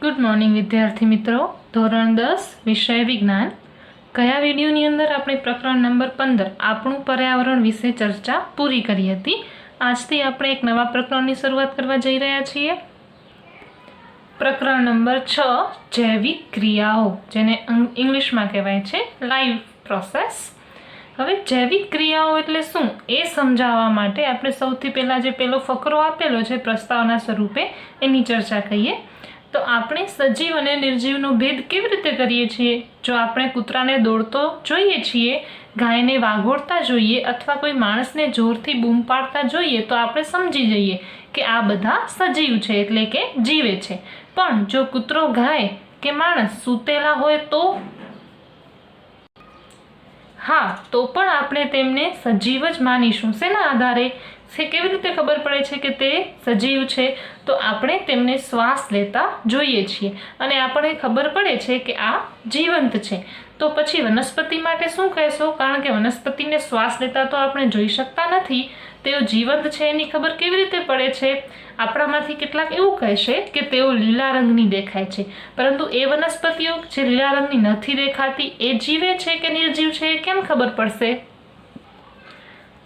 Good morning વિદ્યાર્થી મિત્રો. ધોરણ 10 વિષય વિજ્ઞાન. ગયા વિડીયોની અંદર આપણે પ્રકરણ નંબર 15 આપણું પર્યાવરણ વિશે ચર્ચા પૂરી કરી હતી. આજથી આપણે એક નવા પ્રકરણની શરૂઆત કરવા જઈ રહ્યા છીએ. પ્રકરણ નંબર 6 જૈવિક ક્રિયાઓ, જેને ઇંગ્લિશમાં કહેવાય છે લાઈવ પ્રોસેસ. હવે જૈવિક ક્રિયાઓ એટલે શું એ સમજાવવા માટે આપણે સૌથી પહેલાં જે પેલો ફકરો આપેલો છે પ્રસ્તાવના સ્વરૂપે એની ચર્ચા કરીએ. તો આપણે સજીવ અને નિર્જીવનો ભેદ કેવી રીતે કરીએ છીએ? જો આપણે કૂતરાને દોડતો જોઈએ છીએ, ગાયને વાગોળતા જોઈએ અથવા કોઈ માણસને જોરથી બૂમ પાડતા જોઈએ તો આપણે સમજી જઈએ કે આ બધા સજીવ છે, એટલે કે જીવે છે. પણ જો કૂતરો, ગાય કે માણસ સૂતેલા હોય તો તો પણ આપણે તેમને સજીવ જ માનીશું. શેના આધારે? કેવી રીતે ખબર પડે છે કે તે સજીવ છે? તો આપણે તેમને શ્વાસ લેતા જોઈએ છીએ અને આપણને ખબર પડે છે કે આ જીવંત છે. તો પછી વનસ્પતિ માટે શું કહેશો? કારણ કે વનસ્પતિને શ્વાસ લેતા તો આપણે જોઈ શકતા નથી, તેઓ જીવંત છે એની ખબર કેવી રીતે પડે છે? આપણામાંથી કેટલાક એવું કહેશે કે તેઓ લીલા રંગની દેખાય છે, પરંતુ એ વનસ્પતિઓ જે લીલા રંગની નથી દેખાતી એ જીવે છે કે નિર્જીવ છે એ કેમ ખબર પડશે?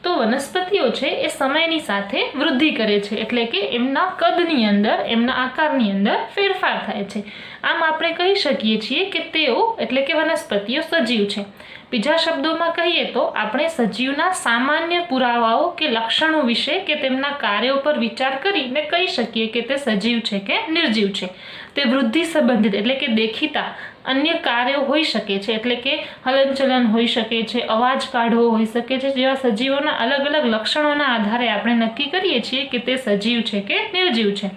તો વનસ્પતિઓ છે એ સમયની સાથે વૃદ્ધિ કરે છે, એટલે કે એમના કદની અંદર, એમના આકારની અંદર ફેરફાર થાય છે. આમ આપણે કહી શકીએ છીએ કે તેઓ એટલે કે વનસ્પતિઓ સજીવ છે. બીજા શબ્દોમાં કહીએ તો આપણે સજીવના સામાન્ય પુરાવાઓ કે લક્ષણો વિશે કે તેમના કાર્યો પર વિચાર કરીને કહી શકીએ કે તે સજીવ છે કે નિર્જીવ છે. તે વૃદ્ધિ સંબંધિત એટલે કે દેખીતા અન્ય કાર્યો હોઈ શકે છે, એટલે કે હલનચલન હોઈ શકે છે, અવાજ કાઢવો હોઈ શકે છે. જેવા સજીવોના અલગ અલગ લક્ષણોના આધારે આપણે નક્કી કરીએ છીએ કે તે સજીવ છે કે નિર્જીવ છે.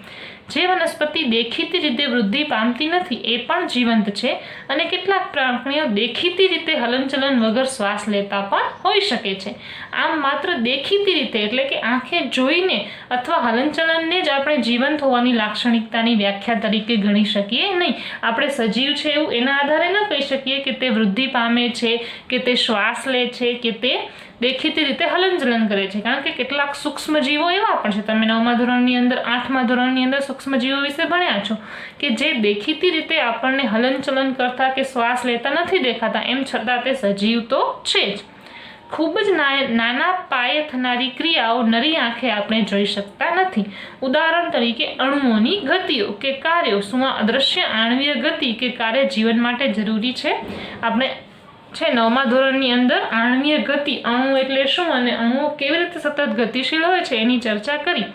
જે વનસ્પતિ દેખીતી રીતે વૃદ્ધિ પામતી નથી એ પણ જીવંત છે, અને કેટલાક પ્રાણીઓ દેખીતી રીતે હલનચલન વગર શ્વાસ લેતા પણ હોઈ શકે છે. આમ માત્ર દેખીતી રીતે એટલે કે આંખે જોઈને અથવા હલનચલનને જ આપણે જીવંત હોવાની લાક્ષણિકતાની વ્યાખ્યા તરીકે ગણી શકીએ નહીં. આપણે સજીવ છે એવું એના આધારે ન કહી શકીએ કે તે વૃદ્ધિ પામે છે, કે તે શ્વાસ લે છે, કે તે દેખીતી રીતે હલનચલન કરે છે. કારણ કે કેટલાક સૂક્ષ્મજીવો એવા પણ છે, તમે 9મા ધોરણની અંદર 8મા ધોરણની અંદર સૂક્ષ્મજીવો વિશે ભણ્યા છો, કે જે દેખીતી રીતે આપણને હલનચલન કરતા કે શ્વાસ લેતા નથી દેખાતા, એમ છતાં તે સજીવ તો છે જ. ખૂબ જ નાના પાયે થનારી ક્રિયાઓ નરી આંખે આપણે જોઈ શકતા નથી. ઉદાહરણ તરીકે અણુઓની ગતિઓ કે કાર્યો. શું આ અદ્રશ્ય આણ્વીય ગતિ કે કાર્ય જીવન માટે જરૂરી છે? આપણે 9મા ધોરણની અંદર આણ્વીય ગતિ, અણુ એટલે શું અને અણુઓ કેવી રીતે સતત ગતિશીલ હોય છે એની ચર્ચા કરી.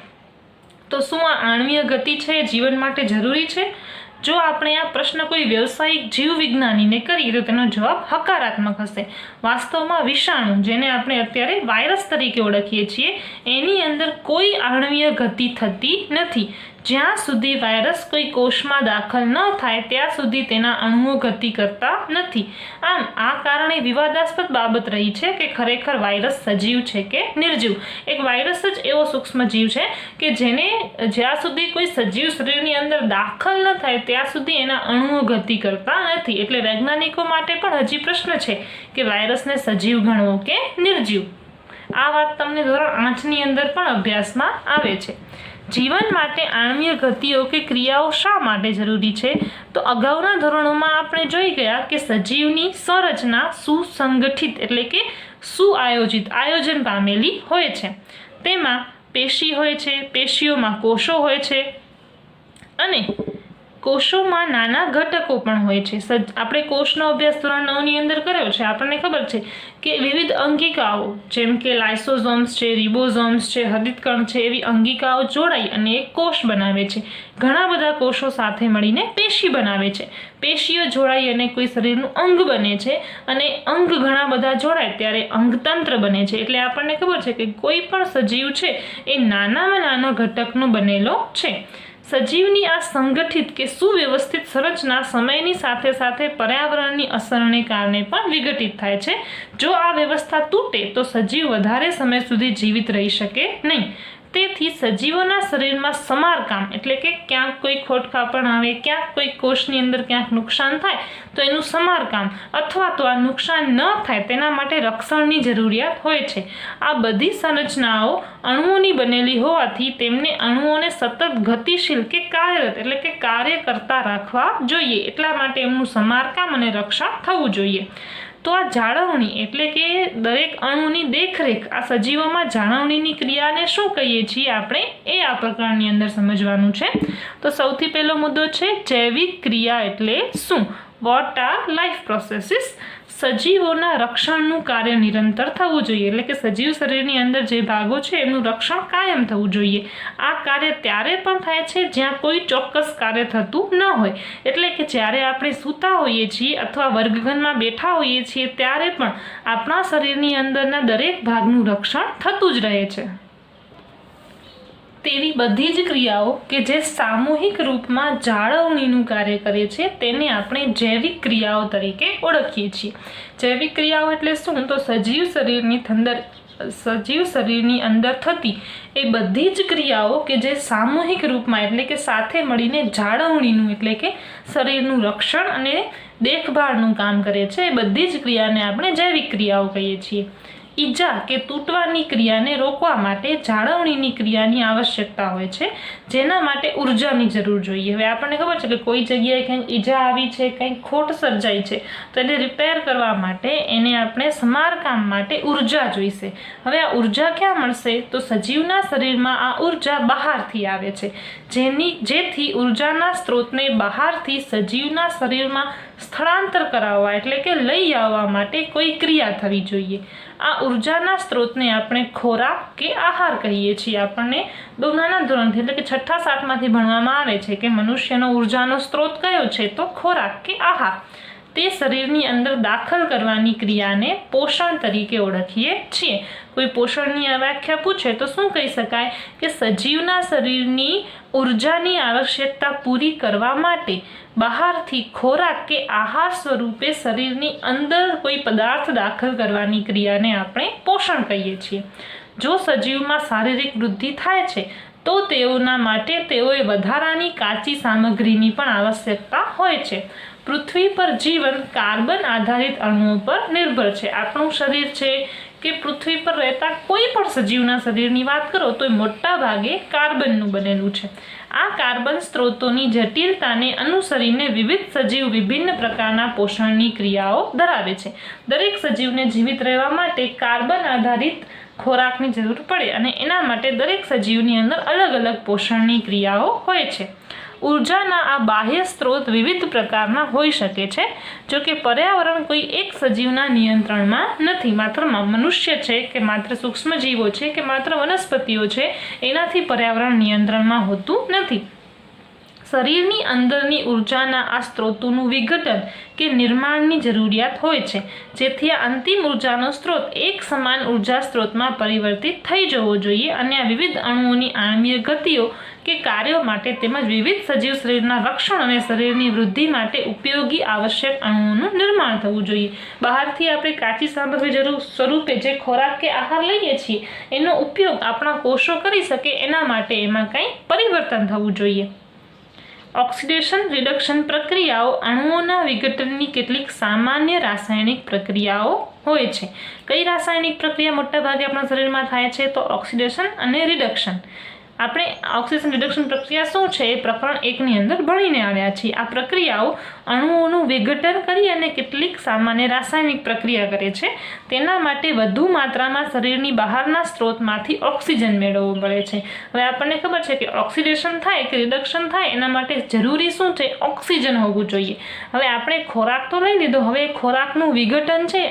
તો શું આ આણ્વીય ગતિ છે એ જીવન માટે જરૂરી છે? જો આપણે આ પ્રશ્ન કોઈ વ્યવસાયિક જીવ વિજ્ઞાનીને કરીએ તો તેનો જવાબ હકારાત્મક હશે. વાસ્તવમાં વિષાણુ, જેને આપણે અત્યારે વાયરસ તરીકે ઓળખીએ છીએ, એની અંદર કોઈ આણ્વીય ગતિ થતી નથી. જ્યાં સુધી વાયરસ કોઈ કોષમાં દાખલ ન થાય ત્યાં સુધી તેના અણુઓ ગતિ કરતા નથી. આમ આ કારણે વિવાદાસ્પદ બાબત રહી છે કે ખરેખર વાયરસ સજીવ છે કે નિર્જીવ. એક વાયરસ જ એવો સૂક્ષ્મ જીવ છે કે જેને જ્યાં સુધી કોઈ સજીવ શરીરની અંદર દાખલ ન થાય ત્યાં સુધી એના અણુઓ ગતિ કરતા નથી. એટલે વૈજ્ઞાનિકો માટે પણ હજી પ્રશ્ન છે કે વાયરસને સજીવ ગણવો કે નિર્જીવ. આ વાત તમને ધોરણ 8ની અંદર પણ અભ્યાસમાં આવે છે. જીવન માટે આણ્વીય ગતિઓ કે ક્રિયાઓ શા માટે જરૂરી છે? તો અગાઉના ધોરણોમાં આપણે જોઈ ગયા કે સજીવની સંરચના સુસંગઠિત એટલે કે સુઆયોજિત, આયોજન પામેલી હોય છે. તેમાં પેશી હોય છે, પેશીઓમાં કોષો હોય છે અને કોષોમાં નાના ઘટકો પણ હોય છે. આપણે કોષનો અભ્યાસ ધોરણ 9ની અંદર કર્યો છે. આપણને ખબર છે કે વિવિધ અંગિકાઓ જેમ કે લાઇસોઝોમ્સ છે, રિબોઝોમ્સ છે, હરિતકણ છે, એવી અંગિકાઓ જોડાઈ અને એક કોષ બનાવે છે. ઘણા બધા કોષો સાથે મળીને પેશી બનાવે છે. પેશીઓ જોડાઈ અને કોઈ શરીરનું અંગ બને છે, અને અંગ ઘણા બધા જોડાય ત્યારે અંગતંત્ર બને છે. એટલે આપણને ખબર છે કે કોઈ પણ સજીવ છે એ નાનામાં નાના ઘટકનો બનેલો છે. સજીવની આ સંગઠિત કે સુવ્યવસ્થિત સંરચના સમયની સાથે સાથે પર્યાવરણની અસરને કારણે પણ વિઘટિત થાય છે. જો આ વ્યવસ્થા તૂટે તો સજીવ વધારે સમય સુધી જીવિત રહી શકે નહીં. તેથી સજીવોના શરીરમાં સમારકામ એટલે કે ક્યાંક કોઈ ખોટખાપણ આવે, ક્યાંક કોઈ કોષની અંદર ક્યાંક નુકસાન થાય તો એનું સમારકામ અથવા તો આ નુકસાન ન થાય તેના માટે રક્ષણની જરૂરિયાત હોય છે. આ બધી સંરચનાઓ અણુઓની બનેલી હોવાથી તેમને અણુઓને સતત ગતિશીલ કે કાર્યરત એટલે કે કાર્ય કરતા રાખવા જોઈએ. એટલા માટે એમનું સમારકામ અને રક્ષણ થવું જોઈએ. તો આ જાળવણી એટલે કે દરેક અણુની દેખરેખ, આ સજીવોમાં જાળવણીની ક્રિયાને શું કહીએ છીએ આપણે એ આ પ્રકરણની અંદર સમજવાનું છે. તો સૌથી પહેલો મુદ્દો છે જૈવિક ક્રિયા એટલે શું? What are life processes? સજીવોના રક્ષણનું કાર્ય નિરંતર થવું જોઈએ એટલે કે સજીવ શરીરની અંદર જે ભાગો છે એમનું રક્ષણ કાયમ થવું જોઈએ. આ કાર્ય ત્યારે પણ થાય છે જ્યાં કોઈ ચોક્કસ કાર્ય થતું ન હોય. એટલે કે જ્યારે આપણે સૂતા હોઈએ છીએ અથવા વર્ગખંડમાં બેઠા હોઈએ છીએ ત્યારે પણ આપણા શરીરની અંદરના દરેક ભાગનું રક્ષણ થતું જ રહે છે. તેવી બધી જ ક્રિયાઓ કે જે સામૂહિક રૂપમાં જાળવણીનું કાર્ય કરે છે તેને આપણે જૈવિક ક્રિયાઓ તરીકે ઓળખીએ છીએ. જૈવિક ક્રિયાઓ એટલે શું? તો સજીવ શરીરની અંદર થતી એ બધી જ ક્રિયાઓ કે જે સામૂહિક રૂપમાં એટલે કે સાથે મળીને જાળવણીનું એટલે કે શરીરનું રક્ષણ અને દેખભાળનું કામ કરે છે એ બધી જ ક્રિયાને આપણે જૈવિક ક્રિયાઓ કહીએ છીએ. ઈજા કે તૂટવાની ક્રિયાને રોકવા માટે જાળવણીની ક્રિયાની આવશ્યકતા હોય છે, જેના માટે ઉર્જાની જરૂર જોઈએ. હવે આપણને ખબર છે કે કોઈ જગ્યાએ કંઈક ઈજા આવી છે, કંઈક ખોટ સર્જાઈ છે તો એને રિપેર કરવા માટે એને આપણે સમારકામ માટે ઉર્જા જોઈશે. હવે આ ઉર્જા ક્યાં મળશે? તો સજીવના શરીરમાં આ ઉર્જા બહારથી આવે છે, જેથી ઉર્જાના સ્ત્રોતને બહારથી સજીવના શરીરમાં સ્થળાંતર કરાવવા એટલે કે લઈ આવવા માટે કોઈ ક્રિયા થવી જોઈએ. આ ઉર્જાના સ્ત્રોતને આપણે ખોરાક કે આહાર કહીએ છીએ. આપણને બહુ નાના ધોરણથી એટલે કે 6ઠા 7માંથી ભણવામાં આવે છે કે મનુષ્યનો ઉર્જાનો સ્ત્રોત કયો છે? તો ખોરાક કે આહાર. તે શરીરની અંદર દાખલ કરવાની ક્રિયાને પોષણ તરીકે ઓળખીએ છીએ. કોઈ પોષણની વ્યાખ્યા પૂછે તો શું કહી શકાય કે સજીવના શરીરની ઉર્જાની આવશ્યકતા પૂરી કરવા માટે બહારથી ખોરાક કે આહાર સ્વરૂપે શરીરની અંદર કોઈ પદાર્થ દાખલ કરવાની ક્રિયાને આપણે પોષણ કહીએ છીએ. જો સજીવમાં શારીરિક વૃદ્ધિ થાય છે તો તેઓના માટે તેઓએ વધારાની કાચી સામગ્રીની પણ આવશ્યકતા હોય છે. પૃથ્વી પર જીવન કાર્બન આધારિત અણુઓ પર નિર્ભર છે. આપણું શરીર છે કે પૃથ્વી પર રહેતા કોઈ પણ સજીવના શરીરની વાત કરો તો એ મોટા ભાગે કાર્બનનું બનેલું છે. આ કાર્બન સ્ત્રોતોની જટિલતાને અનુસરીને વિવિધ સજીવ વિભિન્ન પ્રકારના પોષણની ક્રિયાઓ ધરાવે છે. દરેક સજીવને જીવિત રહેવા માટે કાર્બન આધારિત ખોરાકની જરૂર પડે અને એના માટે દરેક સજીવની અંદર અલગ અલગ પોષણની ક્રિયાઓ હોય છે. ઉર્જાના આ બાહ્ય સ્ત્રોત વિવિધ પ્રકારના હોઈ શકે છે. જો કે પર્યાવરણ કોઈ એક સજીવના નિયંત્રણમાં નથી. માત્ર મનુષ્ય છે કે માત્ર સૂક્ષ્મજીવો છે કે માત્ર વનસ્પતિઓ છે એનાથી પર્યાવરણ નિયંત્રણમાં હોતું નથી. શરીરની અંદરની ઉર્જાના આ સ્ત્રોતોનું વિઘટન કે નિર્માણની જરૂરિયાત હોય છે, જેથી આ અંતિમ ઉર્જાનો સ્ત્રોત એક સમાન ઉર્જા સ્ત્રોતમાં પરિવર્તિત થઈ જવો જોઈએ અને આ વિવિધ અણુઓની આણ્વીય ગતિઓ કે કાર્યો માટે તેમજ વિવિધ સજીવ શરીરના રક્ષણ અને શરીરની વૃદ્ધિ માટે ઉપયોગી આવશ્યક અણુઓનું નિર્માણ થવું જોઈએ. બહારથી આપણે કાચી સામગ્રી સ્વરૂપે જે ખોરાક કે આહાર લઈએ છીએ એનો ઉપયોગ આપણા કોષો કરી શકે એના માટે એમાં કંઈ પરિવર્તન થવું જોઈએ. ઓક્સિડેશન રિડક્શન પ્રક્રિયાઓ અણુઓના વિઘટનની કેટલીક સામાન્ય રાસાયણિક પ્રક્રિયાઓ હોય છે. કઈ રાસાયણિક પ્રક્રિયા મોટા ભાગે આપણા શરીરમાં થાય છે? તો ઓક્સિડેશન અને રિડક્શન. આપણે ઓક્સિડેશન રિડક્શન પ્રક્રિયા શું છે એ પ્રકરણ 1ની અંદર ભણીને આવ્યા છીએ. આ પ્રક્રિયાઓ અણુઓનું વિઘટન કરી અને કેટલીક સામાન્ય રાસાયણિક પ્રક્રિયા કરે છે. તેના માટે વધુ માત્રામાં શરીરની બહારના સ્ત્રોતમાંથી ઓક્સિજન મેળવવો પડે છે. હવે આપણને ખબર છે કે ઓક્સિડેશન થાય કે રિડક્શન થાય એના માટે જરૂરી શું છે? ઓક્સિજન હોવું જોઈએ. હવે આપણે ખોરાક તો લઈ લીધો, હવે ખોરાકનું વિઘટન છે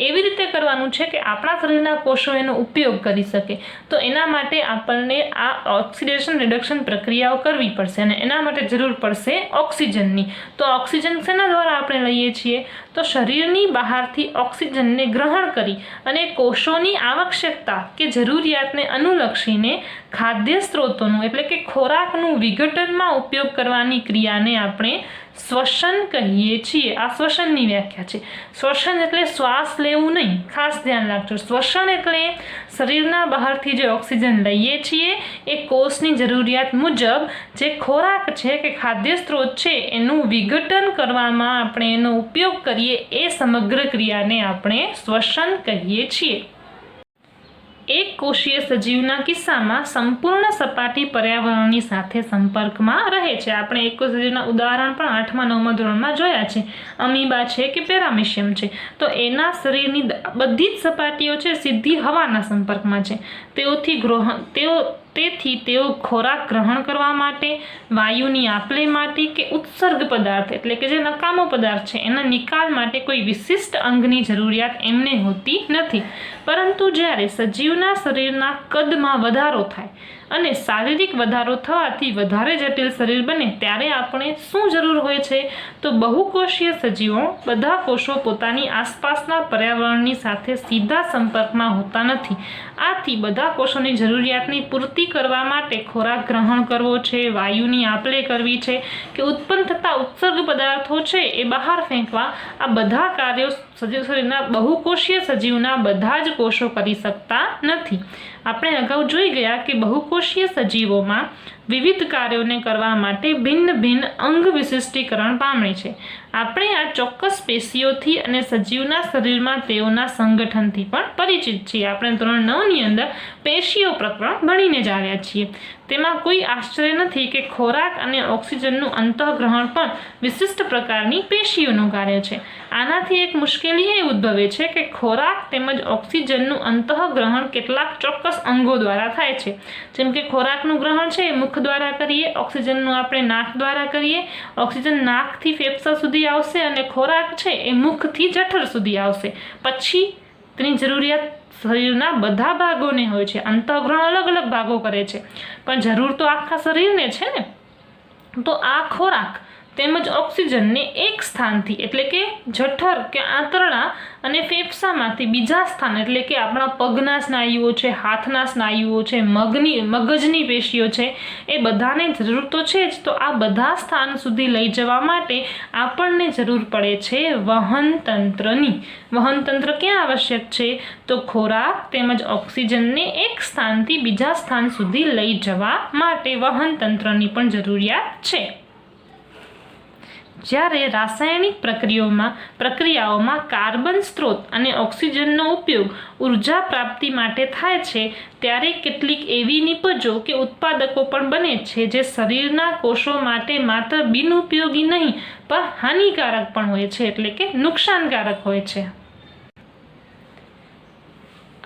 એવી રીતે કરવાનું છે કે આપણા શરીરના કોષો એનો ઉપયોગ કરી શકે. તો એના માટે આપણને આ ઓક્સિડેશન રિડક્શન પ્રક્રિયાઓ કરવી પડશે અને એના માટે જરૂર પડશે ઓક્સિજનની. તો ઓક્સિજન શેના દ્વારા આપણે લઈએ છીએ? તો શરીરની બહારથી ઓક્સિજનને ગ્રહણ કરી અને કોષોની આવશ્યકતા કે જરૂરિયાતને અનુલક્ષીને ખાદ્ય સ્ત્રોતોનું એટલે કે ખોરાકનું વિઘટનમાં ઉપયોગ કરવાની ક્રિયાને આપણે શ્વસન કહીએ છીએ। આ શ્વસનની વ્યાખ્યા છે। શ્વસન એટલે શ્વાસ લેવું નહીં, ખાસ ધ્યાન રાખજો। શ્વસન એટલે શરીરના બહારથી જે ઓક્સિજન લઈએ છીએ એ કોષની જરૂરિયાત મુજબ જે ખોરાક છે કે ખાદ્ય સ્ત્રોત છે એનું વિઘટન કરવામાં આપણે એનો ઉપયોગ કરીએ એ સમગ્ર ક્રિયાને આપણે શ્વસન કહીએ છીએ। એક કોષીય સજીવના કિસ્સામાં સંપૂર્ણ સપાટી પર્યાવરણની સાથે સંપર્કમાં રહે છે। આપણે એક કોષીય સજીવના ઉદાહરણ પણ 8મા 9મા ધોરણમાં જોયા છે। અમીબા છે કે પેરામિશિયમ છે, તો એના શરીરની બધી જ સપાટીઓ છે સીધી હવાના સંપર્કમાં છે। તેથી તેઓ ખોરાક ગ્રહણ કરવા માટે, વાયુની આપલે માટે કે ઉત્સર્ગ પદાર્થ એટલે કે જે નકામો પદાર્થ છે એના નિકાલ માટે કોઈ વિશિષ્ટ અંગની જરૂરિયાત એમને હોતી નથી। પરંતુ જ્યારે સજીવના શરીરના કદમાં વધારો થાય અને શારીરિક વધારો થવાથી વધારે જટિલ શરીર બને ત્યારે આપણે શું જરૂર હોય છે? તો બહુકોષીય સજીવો બધા કોષો પોતાની આસપાસના પર્યાવરણની સાથે સીધા સંપર્કમાં હોતા નથી। આથી બધા કોષોની જરૂરિયાતની પૂર્તિ કરવા માટે ખોરાક ગ્રહણ કરવો છે, વાયુની આપલે કરવી છે કે ઉત્પન્ન થતા ઉત્સર્ગ પદાર્થો છે એ બહાર ફેંકવા, આ બધા કાર્યો સજીવ શરીરના બહુકોષીય સજીવના બધા જ કોષો કરી શકતા નથી। આપણે અગાઉ જોઈ ગયા કે બહુકોષીય સજીવોમાં વિવિધ કાર્યોને કરવા માટે ભિન્ન ભિન્ન અંગ વિશિષ્ટીકરણ પામે છે। આપણે આ ચોક્કસ પેશીઓથી અને સજીવના શરીરમાં તેઓના સંગઠનથી પણ પરિચિત છીએ। આપણે ધોરણ 9ની અંદર પેશીઓ પ્રકરણ ભણીને જ આવ્યા છીએ। તેમાં કોઈ આશ્ચર્ય નથી કે ખોરાક અને ઓક્સિજનનું અંતઃગ્રહણ પણ વિશિષ્ટ પ્રકારની પેશીઓનું કાર્ય છે। આનાથી એક મુશ્કેલી એ ઉદ્ભવે છે કે ખોરાક તેમજ ઓક્સિજનનું અંતઃગ્રહણ કેટલાક ચોક્કસ અંગો દ્વારા થાય છે। જેમ કે ખોરાકનું ગ્રહણ છે એ મુખ દ્વારા કરીએ, ઓક્સિજનનું આપણે નાક દ્વારા કરીએ, ઓક્સિજન નાકથી ફેફસા સુધી આવશે અને ખોરાક છે એ મુખથી જઠર સુધી આવશે। પછી તેની જરૂરિયાત શરીરના બધા ભાગોને હોય છે। અંતઃગ્રહણ અલગ અલગ ભાગો કરે છે પણ જરૂર તો આખા શરીરને છે ને। તો આ ખોરાક તેમજ ઓક્સિજનને એક સ્થાનથી એટલે કે જઠર કે આંતરડા અને ફેફસામાંથી બીજા સ્થાન એટલે કે આપણા પગના સ્નાયુઓ છે, હાથના સ્નાયુઓ છે, મગજની પેશીઓ છે, એ બધાને જરૂર તો છે જ। તો આ બધા સ્થાન સુધી લઈ જવા માટે આપણને જરૂર પડે છે વહન તંત્રની। વહન તંત્ર ક્યાં આવશ્યક છે? તો ખોરાક તેમજ ઓક્સિજનને એક સ્થાનથી બીજા સ્થાન સુધી લઈ જવા માટે વહન તંત્રની પણ જરૂરિયાત છે। જ્યારે રાસાયણિક પ્રક્રિયાઓમાં કાર્બન સ્ત્રોત અને ઓક્સિજનનો ઉપયોગ ઉર્જા પ્રાપ્તિ માટે થાય છે ત્યારે કેટલીક એવી નિપજો કે ઉત્પાદકો પણ બને છે જે શરીરના કોષો માટે માત્ર બિનઉપયોગી નહીં પણ હાનિકારક પણ હોય છે એટલે કે નુકસાનકારક હોય છે।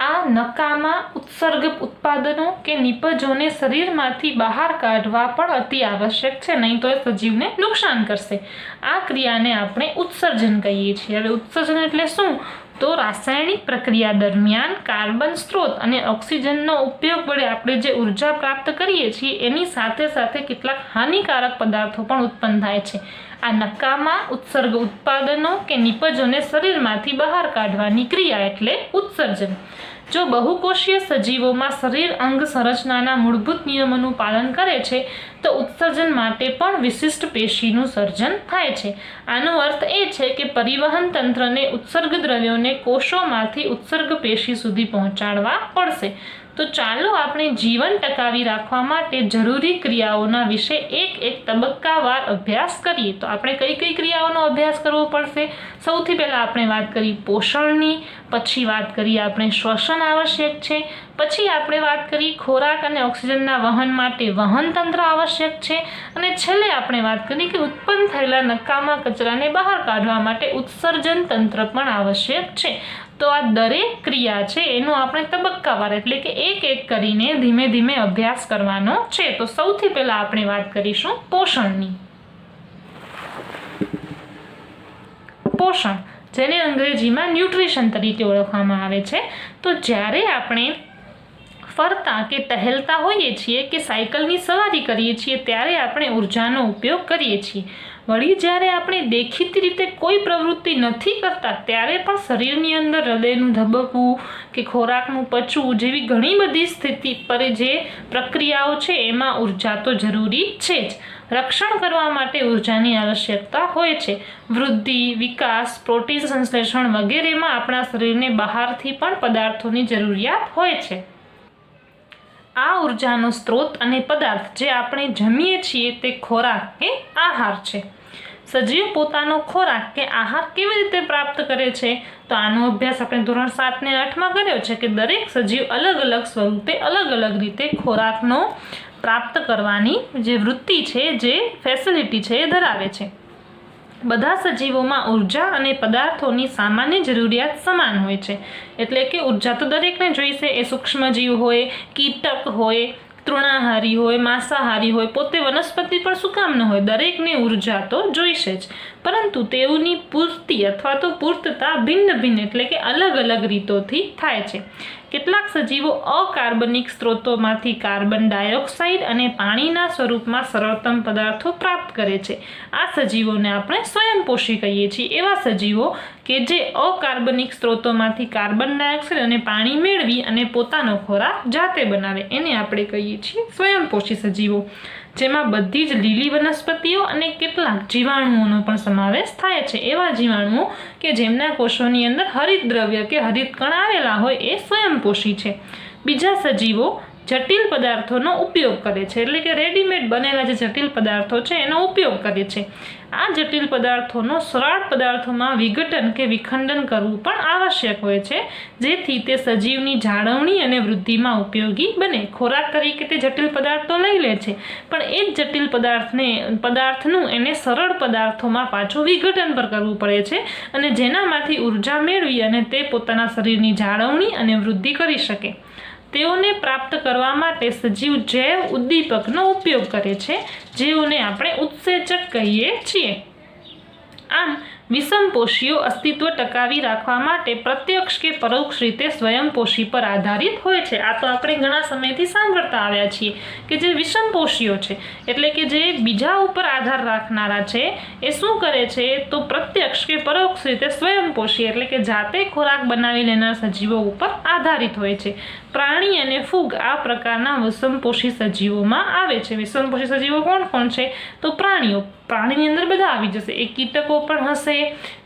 આ નકામા ઉત્સર્ગ ઉત્પાદનો કે નિપજોને શરીરમાંથી બહાર કાઢવા પણ અતિ આવશ્યક છે, નહીં તો એ સજીવને નુકસાન કરશે। આ ક્રિયાને આપણે ઉત્સર્જન કહીએ છીએ। હવે ઉત્સર્જન એટલે શું? તો રાસાયણિક પ્રક્રિયા દરમિયાન કાર્બન સ્ત્રોત અને ઓક્સિજનનો ઉપયોગ વડે આપણે જે ઉર્જા પ્રાપ્ત કરીએ છીએ એની સાથે સાથે કેટલાક હાનિકારક પદાર્થો પણ ઉત્પન્ન થાય છે। આ નકામા ઉત્સર્ગ ઉત્પાદનો કે નિપજોને શરીરમાંથી બહાર કાઢવાની ક્રિયા એટલે ઉત્સર્જન। જો બહુકોષીય સજીવોમાં શરીર અંગ સંરચનાના મૂળભૂત નિયમોનું પાલન કરે છે તો ઉત્સર્જન માટે પણ વિશિષ્ટ પેશીનું સર્જન થાય છે। આનો અર્થ એ છે કે પરિવહન તંત્રને ઉત્સર્ગ દ્રવ્યોને કોષોમાંથી ઉત્સર્ગ પેશી સુધી પહોંચાડવા પડશે। તો ચાલો આપણે જીવન ટકાવી રાખવા માટે જરૂરી ક્રિયાઓના વિશે એક તબક્કાવાર અભ્યાસ કરીએ। તો આપણે કઈ કઈ ક્રિયાઓનો અભ્યાસ કરવો પડશે? સૌથી પહેલા આપણે વાત કરી પોષણની, પછી વાત કરી આપણે શ્વસન આવશ્યક છે, પછી આપણે વાત કરી ખોરાક અને ઓક્સિજનના વહન માટે વહન તંત્ર આવશ્યક છે, અને છેલ્લે આપણે વાત કરી કે ઉત્પન્ન થયેલા નકામા કચરાને બહાર કાઢવા માટે ઉત્સર્જન તંત્ર પણ આવશ્યક છે। તો આ દરેક ક્રિયા છે એનો આપણે તબક્કાવાર એટલે કે એક કરીને ધીમે ધીમે અભ્યાસ કરવાનો છે। તો સૌથી પહેલા આપણે વાત કરીશું પોષણની। પોષણ, જેને અંગ્રેજીમાં ન્યુટ્રિશન તરીકે ઓળખવામાં આવે છે। તો જ્યારે આપણે ફરતા કે ટહેલતા હોઈએ છીએ કે સાયકલની સવારી કરીએ છીએ ત્યારે આપણે ઉર્જાનો ઉપયોગ કરીએ છીએ। વળી જ્યારે આપણે દેખીતી રીતે કોઈ પ્રવૃત્તિ નથી કરતા ત્યારે પણ શરીરની અંદર હૃદયનું ધબકવું કે ખોરાકનું પચવું જેવી ઘણી બધી સ્થિતિ પર જે પ્રક્રિયાઓ છે એમાં ઉર્જા તો જરૂરી છે જ। રક્ષણ કરવા માટે ઉર્જાની આવશ્યકતા હોય છે. વૃદ્ધિ, વિકાસ, પ્રોટીન સંશ્લેષણ વગેરેમાં આપણા શરીરને બહારથી પણ પદાર્થોની જરૂરિયાત હોય છે. આ ઉર્જાનો સ્ત્રોત અને પદાર્થ જે આપણે જમીએ છીએ તે ખોરાક કે આહાર છે. સજીવ પોતાનો ખોરાક કે આહાર કેવી રીતે પ્રાપ્ત કરે છે? તો આનો અભ્યાસ આપણે ધોરણ 7 ને 8માં કર્યો છે કે દરેક સજીવ અલગ અલગ સ્વરૂપે અલગ અલગ રીતે ખોરાકનો પ્રાપ્ત કરવાની જે વૃત્તિ છે, જે ફેસિલિટી છે એ ધરાવે છે. બધા સજીવોમાં ઉર્જા અને પદાર્થોની સામાન્ય જરૂરિયાત સમાન હોય છે. એટલે કે ઉર્જા તો દરેકને જોઈશે, એ સૂક્ષ્મજીવ હોય, કીટક હોય, તૃણાહારી હોય, માંસાહારી હોય, પોતે વનસ્પતિ પણ શું કામ ન હોય, દરેકને ઉર્જા તો જોઈશે જ. પરંતુ તેઓની પૂર્તિ અથવા તો પૂર્તતા ભિન્ન ભિન્ન એટલે કે અલગ અલગ રીતોથી થાય છે. કેટલાક સજીવો અકાર્બનિક સ્ત્રોતોમાંથી કાર્બન ડાયોક્સાઇડ અને પાણીના સ્વરૂપમાં સરળતમ પદાર્થો પ્રાપ્ત કરે છે. આ સજીવોને આપણે સ્વયંપોષી કહીએ છીએ. એવા સજીવો કે જે અકાર્બનિક સ્ત્રોતોમાંથી કાર્બન ડાયોક્સાઇડ અને પાણી મેળવી અને પોતાનો ખોરાક જાતે બનાવે એને આપણે કહીએ છીએ સ્વયંપોષી સજીવો, જેમાં બધી જ લીલી વનસ્પતિઓ અને કેટલાક જીવાણુઓનો પણ સમાવેશ થાય છે. એવા જીવાણુઓ કે જેમના કોષોની અંદર હરિતદ્રવ્ય કે હરિતકણ આવેલા હોય એ સ્વયંપોષી છે. બીજા સજીવો જટિલ પદાર્થોનો ઉપયોગ કરે છે, એટલે કે રેડીમેડ બનેલા જે જટિલ પદાર્થો છે એનો ઉપયોગ કરે છે. આ જટિલ પદાર્થોનો સરળ પદાર્થોમાં વિઘટન કે વિખંડન કરવું પણ આવશ્યક હોય છે, જેથી તે સજીવની જાળવણી અને વૃદ્ધિમાં ઉપયોગી બને. ખોરાક તરીકે તે જટિલ પદાર્થો લઈ લે છે, પણ એ જ જટિલ પદાર્થનું એને સરળ પદાર્થોમાં પાછું વિઘટન પર કરવું પડે છે, અને જેનામાંથી ઉર્જા મેળવી અને તે પોતાના શરીરની જાળવણી અને વૃદ્ધિ કરી શકે. તેઓને પ્રાપ્ત કરવા માટે સજીવ જૈવ ઉદ્દીપકનો ઉપયોગ કરે છે, જેઓને આપણે ઉત્સેચક કહીએ છીએ. આમ વિષમપોષીઓ અસ્તિત્વ ટકાવી રાખવા માટે પ્રત્યક્ષ કે પરોક્ષ રીતે સ્વયંપોષી પર આધારિત હોય છે. આ તો આપણે ઘણા સમયથી સાંભળતા આવ્યા છીએ કે જે વિષમપોષીઓ છે એટલે કે જે બીજા ઉપર આધાર રાખનારા છે એ શું કરે છે તો પ્રત્યક્ષ કે પરોક્ષ રીતે સ્વયંપોષી એટલે કે જાતે ખોરાક બનાવી લેનાર સજીવો ઉપર આધારિત હોય છે. પ્રાણી અને ફૂગ આ પ્રકારના વિષમપોષી સજીવોમાં આવે છે. વિષમપોષી સજીવો કોણ કોણ છે તો પ્રાણીની અંદર બધા આવી જશે. એ કીટકો પણ હશે,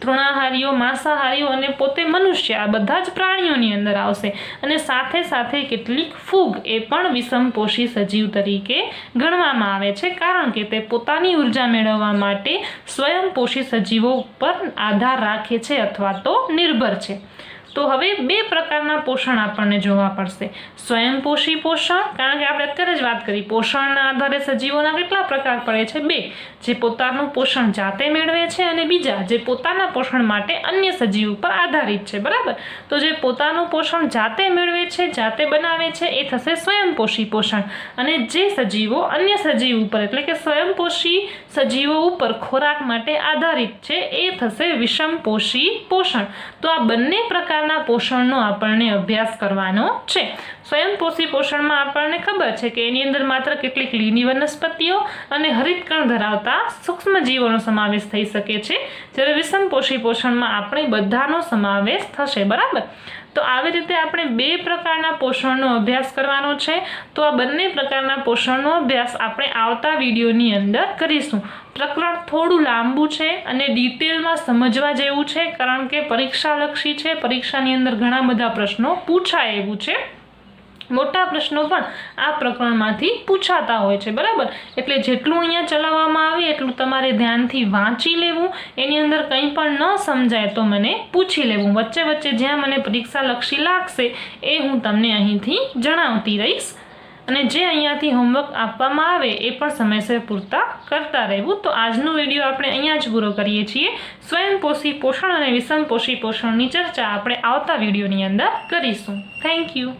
તૃણાહારીઓ, માંસાહારીઓ અને પોતે મનુષ્ય, આ બધા જ પ્રાણીઓની અંદર આવશે. અને સાથે સાથે કેટલીક ફૂગ એ પણ વિષમપોષી સજીવ તરીકે ગણવામાં આવે છે, કારણ કે તે પોતાની ઉર્જા મેળવવા માટે સ્વયંપોષી સજીવો ઉપર આધાર રાખે છે અથવા તો નિર્ભર છે. તો હવે બે પ્રકારના પોષણ આપણને જોવા પડશે. સ્વયંપોષી પોષણ, કારણ કે આપણે અત્યારે જ વાત કરી પોષણના આધારે સજીવોના કેટલા પ્રકાર પડે છે, બે, જે પોતાનું પોષણ જાતે મેળવે છે અને બીજા જે પોતાના પોષણ માટે અન્ય સજીવ ઉપર આધારિત છે. બરાબર, તો જે પોતાનું પોષણ જાતે મેળવે છે, જાતે બનાવે છે એ થશે સ્વયંપોષી પોષણ, અને જે સજીવો અન્ય સજીવ ઉપર એટલે કે સ્વયંપોષી સજીવો ઉપર ખોરાક માટે આધારિત છે એ થશે વિષમપોષી પોષણ. તો આ બંને પ્રકારના પોષણનો આપણને અભ્યાસ કરવાનો છે. સ્વયંપોષી પોષણમાં આપણને ખબર છે કે એની અંદર માત્ર કેટલીક લીલી વનસ્પતિઓ અને હરિતકણ ધરાવતા સૂક્ષ્મ જીવોનો સમાવેશ થઈ શકે છે, જ્યારે વિષમપોષી પોષણમાં આપણે બધાનો સમાવેશ થશે. બરાબર, તો આવી રીતે આપણે બે પ્રકારના પોષણનો અભ્યાસ કરવાનો છે. તો આ બંને પ્રકારના પોષણનો અભ્યાસ આપણે આવતા વિડીયોની અંદર કરીશું. પ્રકરણ થોડું લાંબુ છે અને ડિટેલમાં સમજવા જેવું છે, કારણ કે પરીક્ષાલક્ષી છે. પરીક્ષાની અંદર ઘણા બધા પ્રશ્નો પૂછાય એવું છે. મોટા પ્રશ્નો પણ આ પ્રકરણમાંથી પૂછાતા હોય છે. બરાબર, એટલે જેટલું અહીંયા ચલાવવામાં આવે એટલું તમારે ધ્યાનથી વાંચી લેવું. એની અંદર કંઈ પણ ન સમજાય તો મને પૂછી લેવું. વચ્ચે વચ્ચે જ્યાં મને પરીક્ષાલક્ષી લાગશે એ હું તમને અહીંથી જણાવતી રહીશ, અને જે અહીંયાથી હોમવર્ક આપવામાં આવે એ પણ સમયસર પૂરતા કરતા રહેવું. તો આજનો વિડીયો આપણે અહીંયા જ પૂરો કરીએ છીએ. સ્વયંપોષી પોષણ અને વિષમપોષી પોષણની ચર્ચા આપણે આવતા વિડીયોની અંદર કરીશું. Thank you.